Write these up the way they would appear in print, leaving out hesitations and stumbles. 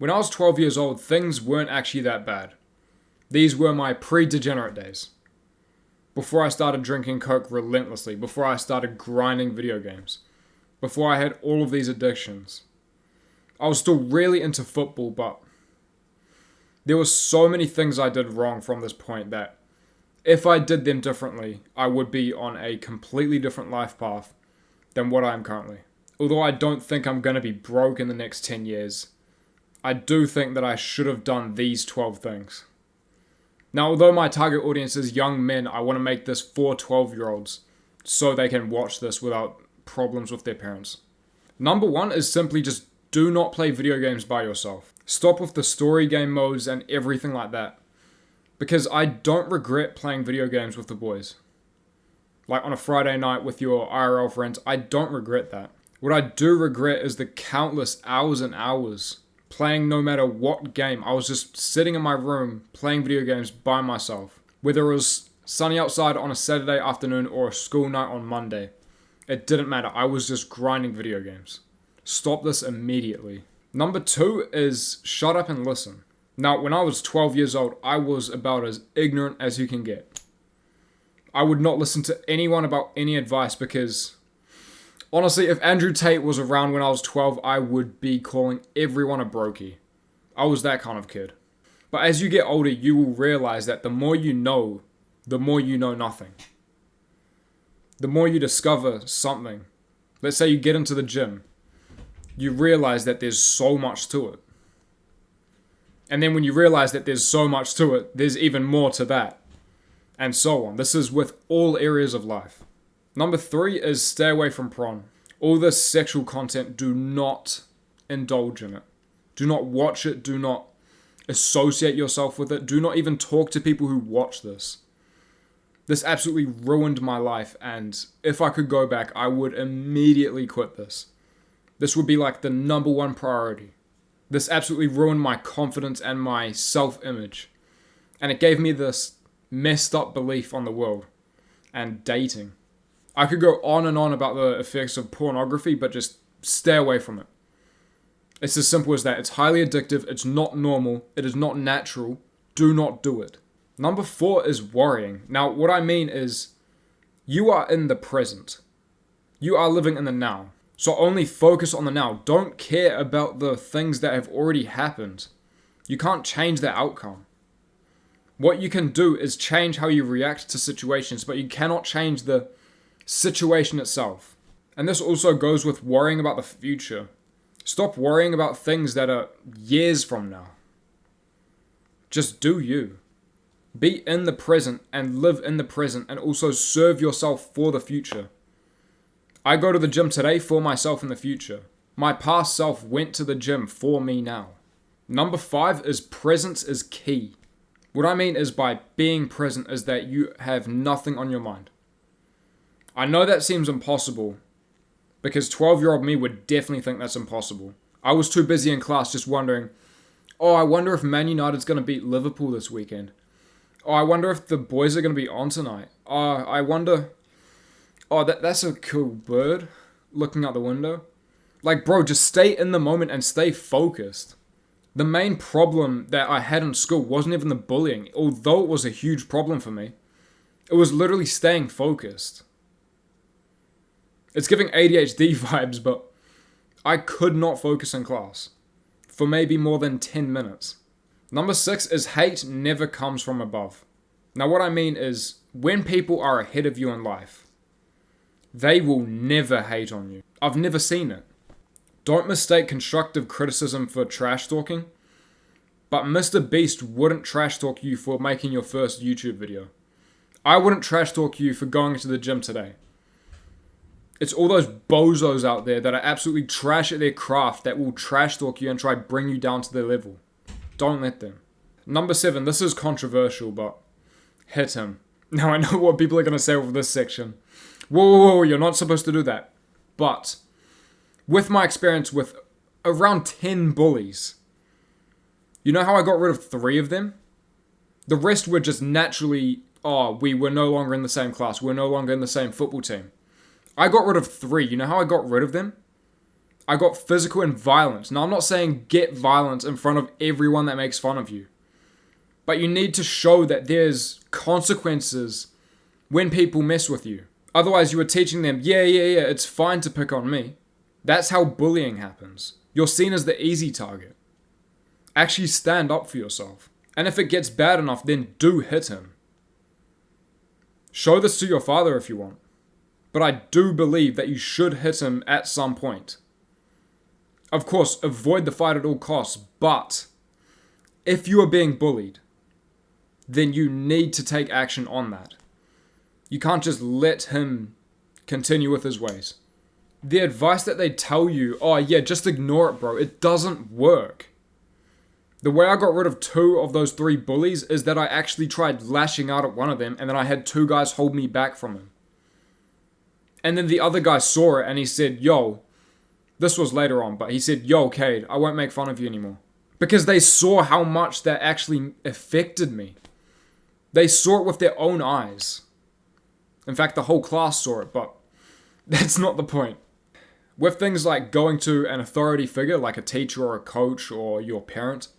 When I was 12 years old, things weren't actually that bad. These were my pre-degenerate days. Before I started drinking coke relentlessly, before I started grinding video games, before I had all of these addictions. I was still really into football, but there were so many things I did wrong from this point that if I did them differently, I would be on a completely different life path than what I am currently. Although I don't think I'm going to be broke in the next 10 years, I do think that I should have done these 12 things. Now, although my target audience is young men, I want to make this for 12-year-olds so they can watch this without problems with their parents. Number 1 is simply just do not play video games by yourself. Stop with the story game modes and everything like that. Because I don't regret playing video games with the boys. Like on a Friday night with your IRL friends, I don't regret that. What I do regret is the countless hours and hours playing no matter what game. I was just sitting in my room playing video games by myself. Whether it was sunny outside on a Saturday afternoon or a school night on Monday. It didn't matter. I was just grinding video games. Stop this immediately. Number 2 is shut up and listen. Now, when I was 12 years old, I was about as ignorant as you can get. I would not listen to anyone about any advice because, honestly, if Andrew Tate was around when I was 12, I would be calling everyone a brokey. I was that kind of kid. But as you get older, you will realize that the more you know nothing. The more you discover something. Let's say you get into the gym. You realize that there's so much to it. And then when you realize that there's so much to it, there's even more to that. And so on. This is with all areas of life. Number 3 is stay away from porn. All this sexual content, do not indulge in it. Do not watch it. Do not associate yourself with it. Do not even talk to people who watch this. This absolutely ruined my life, and if I could go back, I would immediately quit this. This would be like the number 1 priority. This absolutely ruined my confidence and my self-image. And it gave me this messed up belief on the world and dating. I could go on and on about the effects of pornography, but just stay away from it. It's as simple as that. It's highly addictive. It's not normal. It is not natural. Do not do it. Number 4 is worrying. Now, what I mean is, you are in the present. You are living in the now. So only focus on the now. Don't care about the things that have already happened. You can't change the outcome. What you can do is change how you react to situations, but you cannot change the situation itself. And this also goes with worrying about the future. Stop worrying about things that are years from now. Just do you. Be in the present and live in the present and also serve yourself for the future. I go to the gym today for myself in the future. My past self went to the gym for me now. Number 5 is presence is key. What I mean is by being present is that you have nothing on your mind. I know that seems impossible because 12-year-old me would definitely think that's impossible. I was too busy in class just wondering, I wonder if Man United's going to beat Liverpool this weekend. I wonder if the boys are going to be on tonight. I wonder... that's a cool bird looking out the window. Like, bro, just stay in the moment and stay focused. The main problem that I had in school wasn't even the bullying, although it was a huge problem for me. It was literally staying focused. It's giving ADHD vibes, but I could not focus in class for maybe more than 10 minutes. Number 6 is hate never comes from above. Now what I mean is, when people are ahead of you in life, they will never hate on you. I've never seen it. Don't mistake constructive criticism for trash talking, but Mr. Beast wouldn't trash talk you for making your first YouTube video. I wouldn't trash talk you for going to the gym today. It's all those bozos out there that are absolutely trash at their craft that will trash talk you and try to bring you down to their level. Don't let them. Number 7, this is controversial, but hit him. Now I know what people are going to say over this section. Whoa, you're not supposed to do that. But with my experience with around 10 bullies, you know how I got rid of 3 of them? The rest were just naturally, we were no longer in the same class. We're no longer in the same football team. I got rid of 3. You know how I got rid of them? I got physical and violent. Now, I'm not saying get violent in front of everyone that makes fun of you. But you need to show that there's consequences when people mess with you. Otherwise, you are teaching them, yeah, it's fine to pick on me. That's how bullying happens. You're seen as the easy target. Actually stand up for yourself. And if it gets bad enough, then do hit him. Show this to your father if you want. But I do believe that you should hit him at some point. Of course, avoid the fight at all costs, but if you are being bullied, then you need to take action on that. You can't just let him continue with his ways. The advice that they tell you, oh yeah, just ignore it, bro, it doesn't work. The way I got rid of 2 of those 3 bullies is that I actually tried lashing out at one of them and then I had 2 guys hold me back from him. And then the other guy saw it and he said, yo, this was later on, but he said, yo, Kade, I won't make fun of you anymore. Because they saw how much that actually affected me. They saw it with their own eyes. In fact, the whole class saw it, but that's not the point. With things like going to an authority figure, like a teacher or a coach or your parent,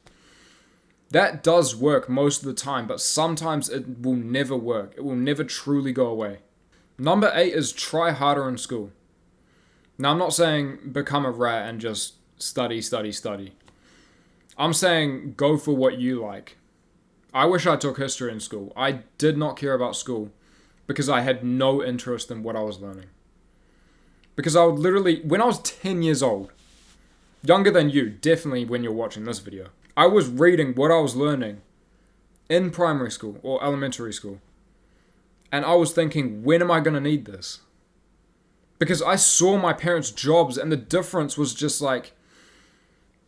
that does work most of the time, but sometimes it will never work. It will never truly go away. Number 8 is try harder in school. Now, I'm not saying become a rat and just study. I'm saying go for what you like. I wish I took history in school. I did not care about school because I had no interest in what I was learning. Because I would literally, when I was 10 years old, younger than you, definitely when you're watching this video, I was reading what I was learning in primary school or elementary school. And I was thinking, when am I going to need this? Because I saw my parents' jobs and the difference was just like,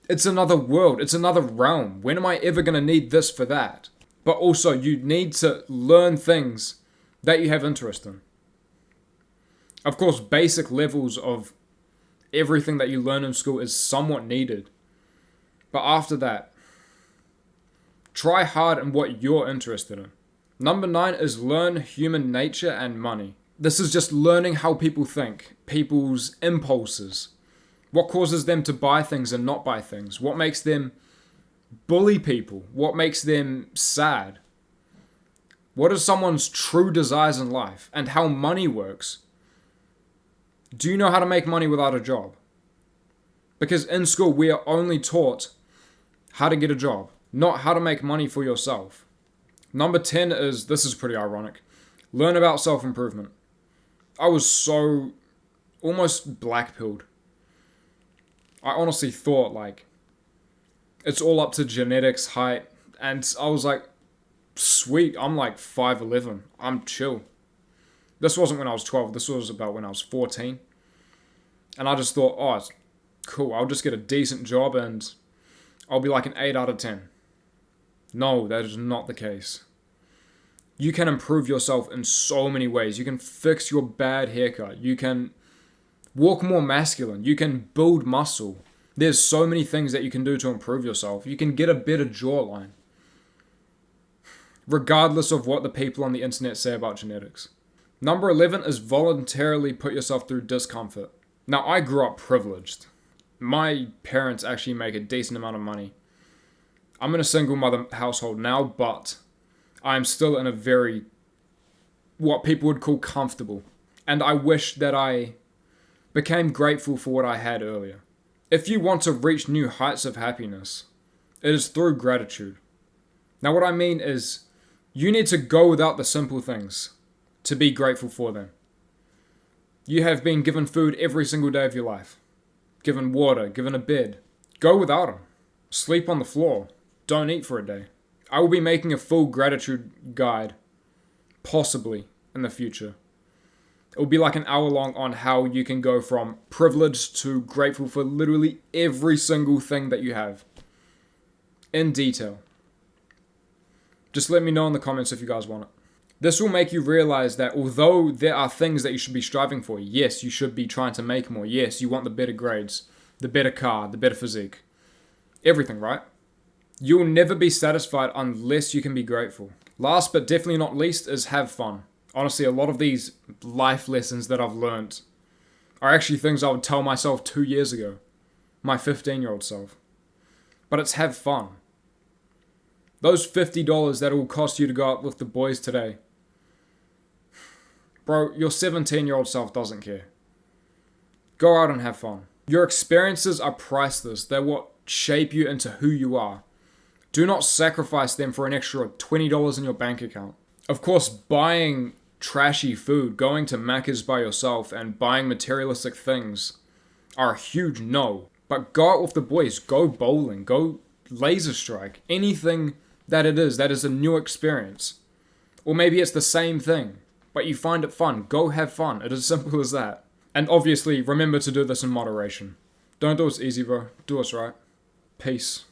it's another world, it's another realm. When am I ever going to need this for that? But also, you need to learn things that you have interest in. Of course, basic levels of everything that you learn in school is somewhat needed. But after that, try hard in what you're interested in. Number 9 is learn human nature and money. This is just learning how people think, people's impulses. What causes them to buy things and not buy things? What makes them bully people? What makes them sad? What are someone's true desires in life? And how money works? Do you know how to make money without a job? Because in school, we are only taught how to get a job, not how to make money for yourself. Number 10 is, this is pretty ironic, learn about self-improvement. I was so almost black-pilled. I honestly thought, like, it's all up to genetics, height, and I was like, sweet, I'm like 5'11", I'm chill. This wasn't when I was 12, this was about when I was 14. And I just thought, oh, it's cool, I'll just get a decent job and I'll be like an 8 out of 10. No, that is not the case. You can improve yourself in so many ways. You can fix your bad haircut. You can walk more masculine. You can build muscle. There's so many things that you can do to improve yourself. You can get a better jawline. Regardless of what the people on the internet say about genetics. Number 11 is voluntarily put yourself through discomfort. Now, I grew up privileged. My parents actually make a decent amount of money. I'm in a single mother household now, but I'm still in a very, what people would call comfortable. And I wish that I became grateful for what I had earlier. If you want to reach new heights of happiness, it is through gratitude. Now, what I mean is, you need to go without the simple things to be grateful for them. You have been given food every single day of your life. Given water, given a bed. Go without them. Sleep on the floor. Don't eat for a day. I will be making a full gratitude guide, possibly, in the future. It will be like an hour long on how you can go from privileged to grateful for literally every single thing that you have. In detail. Just let me know in the comments if you guys want it. This will make you realize that although there are things that you should be striving for, yes, you should be trying to make more. Yes, you want the better grades, the better car, the better physique. Everything, right? You'll never be satisfied unless you can be grateful. Last but definitely not least is have fun. Honestly, a lot of these life lessons that I've learned are actually things I would tell myself 2 years ago. my 15-year-old self. But it's have fun. Those $50 that it will cost you to go out with the boys today. Bro, your 17-year-old self doesn't care. Go out and have fun. Your experiences are priceless. They're what shape you into who you are. Do not sacrifice them for an extra $20 in your bank account. Of course, buying trashy food, going to Macca's by yourself, and buying materialistic things are a huge no. But go out with the boys. Go bowling. Go laser strike. Anything that is a new experience. Or maybe it's the same thing, but you find it fun. Go have fun. It is as simple as that. And obviously, remember to do this in moderation. Don't do us easy, bro. Do us right. Peace.